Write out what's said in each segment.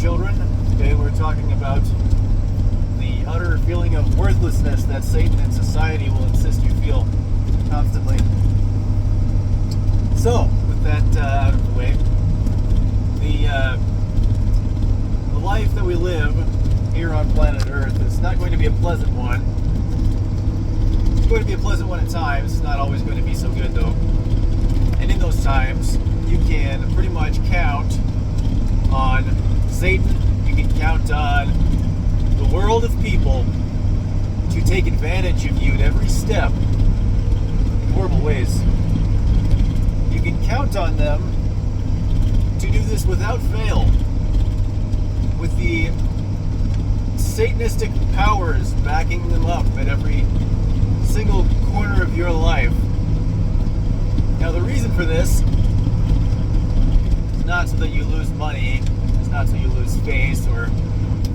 children. Today we're talking about the utter feeling of worthlessness that Satan and society will insist you feel constantly. So, with that out of the way, the life that we live here on planet Earth is not going to be a pleasant one. It's going to be a pleasant one at times. It's not always going to be so good, though. And in those times, you can pretty much count on Satan. You can count on the world of people to take advantage of you at every step in horrible ways. You can count on them to do this without fail, with the Satanistic powers backing them up at every single corner of your life. Now, the reason for this is not so that you lose money, it's not so you lose faith or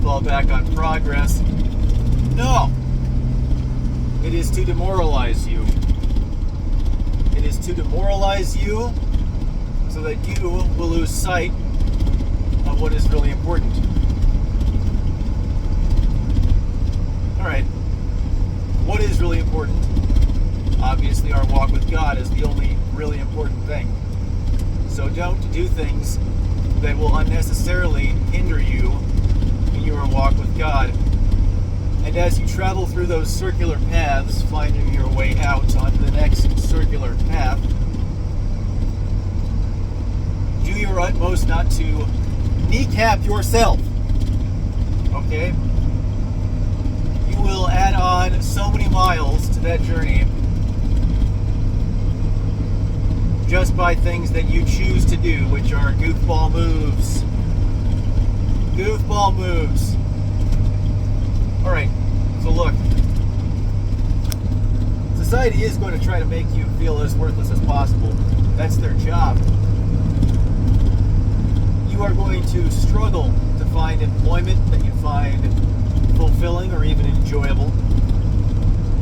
fall back on progress. No! It is to demoralize you. It is to demoralize you so that you will lose sight of what is really important. Alright, what is really important? Obviously, our walk with God is the only really important thing. So don't do things that will unnecessarily hinder you in your walk with God. And as you travel through those circular paths, finding your way out on the next circular path, do your utmost not to kneecap yourself. Okay? You will add on so many miles to that journey just by things that you choose to do, which are goofball moves. Goofball moves. Alright, so look. Society is going to try to make you feel as worthless as possible. That's their job. You are going to struggle to find employment that you find fulfilling or even enjoyable.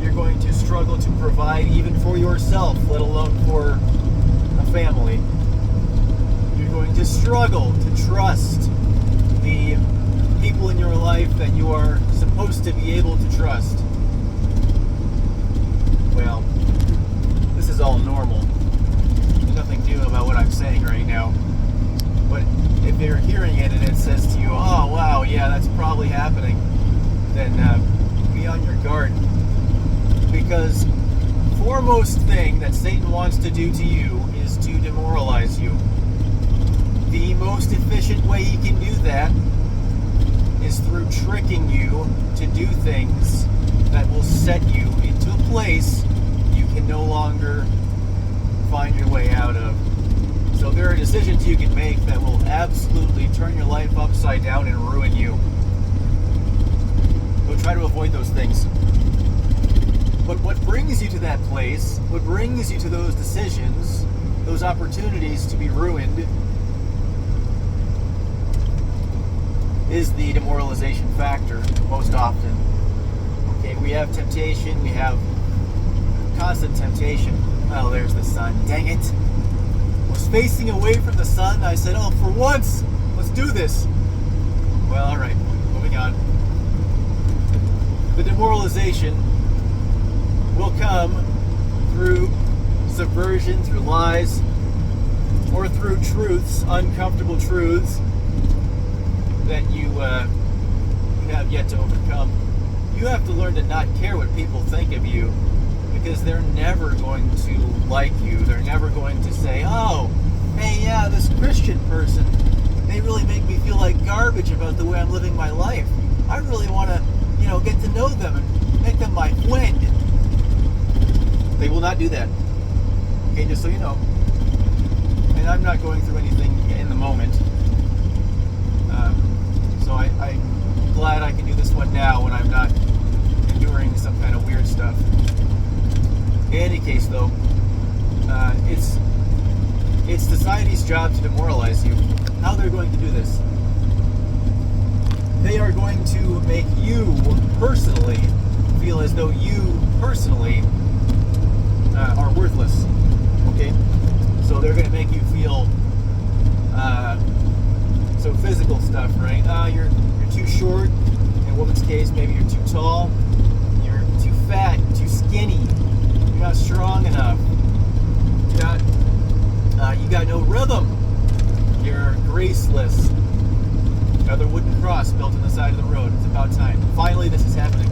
You're going to struggle to provide even for yourself, let alone for a family. You're going to struggle to trust the people in your life that you are supposed to be able to trust. Well, this is all normal. There's nothing new about what I'm saying right now. But if you're hearing it and it says to you, oh wow, yeah, that's probably happening, then be on your guard. Because the foremost thing that Satan wants to do to you is to demoralize you. The most efficient way he can do that is through tricking you to do things that will set you into a place you can no longer find your way out of. So there are decisions you can make that will absolutely turn your life upside down and ruin you. So try to avoid those things. But what brings you to that place, what brings you to those decisions, those opportunities to be ruined, is the demoralization factor most often. Okay, we have temptation, we have constant temptation. Oh, there's the sun. Dang it. I was facing away from the sun. I said, oh, for once, let's do this. Well, alright, moving on. The demoralization will come through subversion, through lies, or through truths, uncomfortable truths that you have yet to overcome. You have to learn to not care what people think of you, because they're never going to like you. They're never going to say, oh, hey, yeah, this Christian person, they really make me feel like garbage about the way I'm living my life. I really want to, get to know them and make them my friend. They will not do that. Okay, just so you know. And I'm not going through anything in the moment. So I'm glad I can do this one now when I'm not enduring some kind of weird stuff. In any case, though, it's society's job to demoralize you. How they're going to do this? They are going to make you personally feel as though you personally are worthless. Okay? So they're going to make you feel so physical stuff enough, right? You're too short. In a woman's case, maybe you're too tall. You're too fat, too skinny. You're not strong enough. You got no rhythm. You're graceless. Another wooden cross built on the side of the road. It's about time. Finally, this is happening.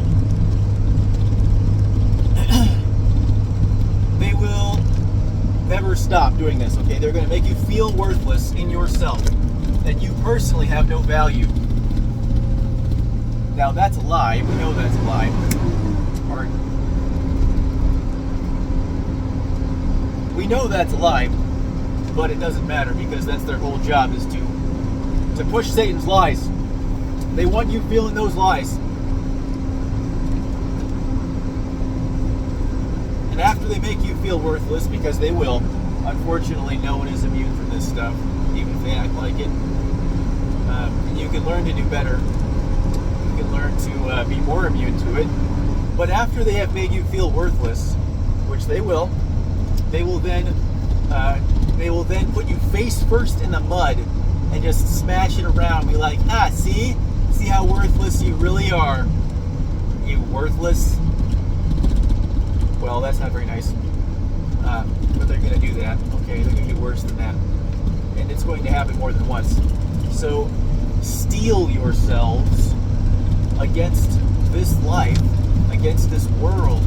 They will never stop doing this, okay? They're going to make you feel worthless in yourself, that you personally have no value. Now, that's a lie. We know that's a lie. We know that's a lie, but it doesn't matter because that's their whole job, is to push Satan's lies. They want you feeling those lies. And after they make you feel worthless, because they will, unfortunately no one is immune from this stuff, even if they act like it. And you can learn to do better. You can learn to be more immune to it. But after they have made you feel worthless, which they will then put you face first in the mud and just smash it around. Be like, see how worthless you really are. You worthless. Well, that's not very nice. But they're going to do that. Okay, they're going to do worse than that. And it's going to happen more than once. So steel yourselves against this life, against this world.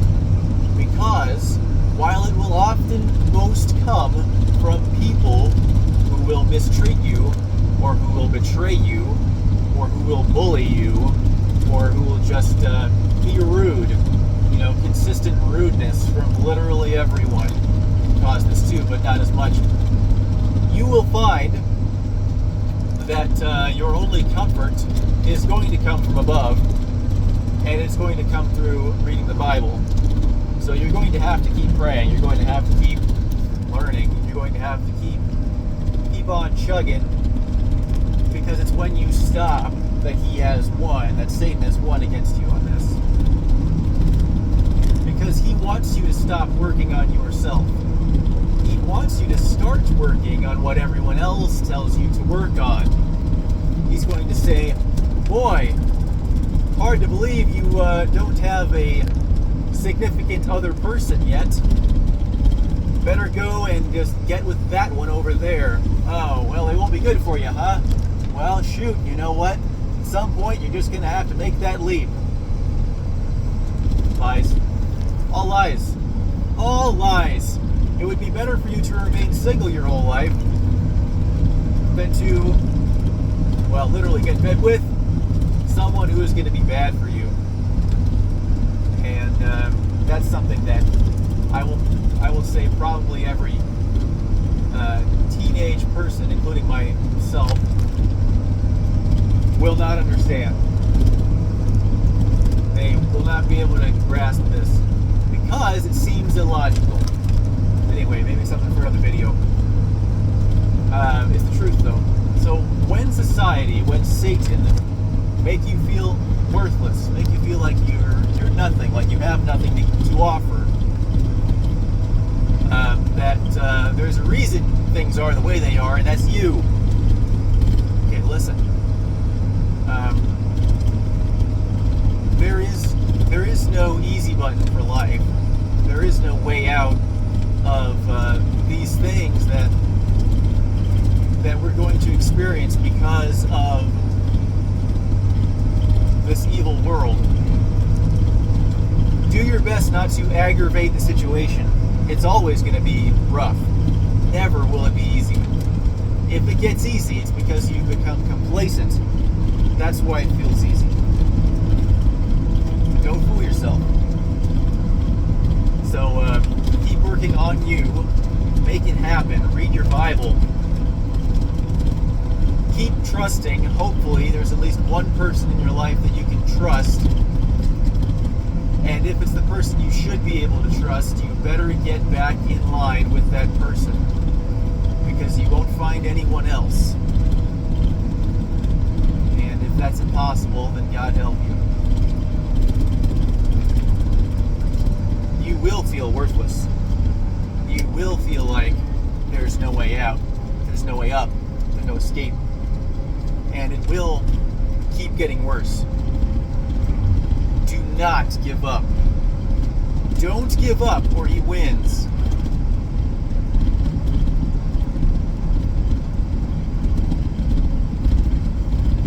Because while it will often most come from people who will mistreat you, or who will betray you, or who will bully you, or who will just be rude, consistent rudeness from literally everyone can cause this too, but not as much. You will find that your only comfort is going to come from above, and it's going to come through reading the Bible. So you're going to have to keep praying. You're going to have to keep learning. You're going to have to keep on chugging, because it's when you stop that he has won, that Satan has won against you on this. Because he wants you to stop working on yourself. He wants you to start working on what everyone else tells you to work on. He's going to say, boy, hard to believe you don't have a significant other person yet. Better go and just get with that one over there. Oh, well, they won't be good for you, huh? Well, shoot, you know what? At some point, you're just going to have to make that leap. Lies. All lies. All lies. It would be better for you to remain single your whole life than to, well, literally get bed with someone who is going to be bad for you. And that's something that I will say probably every teenage person, including myself, will not understand. They will not be able to grasp this because it seems illogical. Anyway, maybe something for another video. It's the truth, though. So when society, when Satan make you feel worthless, make you feel like you're nothing, like you have nothing to offer, that there's a reason things are the way they are, and that's you. Okay, listen. There is no easy button for life. There is no way out of these things that we're going to experience because of this evil world. Do your best not to aggravate the situation. It's always going to be rough. Never will it be easy. If it gets easy, it's because you've become complacent. That's why it feels easy. Don't fool yourself. So keep working on you. Make it happen. Read your Bible. Keep trusting. Hopefully there's at least one person in your life that you can trust. And if it's the person you should be able to trust, you better get back in line with that person, because you won't find anyone else. And if that's impossible, then God help you. You will feel worthless. You will feel like there's no way out, there's no way up, there's no escape. and it will keep getting worse. Do not give up. Don't give up or he wins.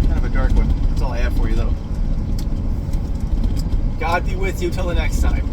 Kind of a dark one. That's all I have for you, though. God be with you till the next time.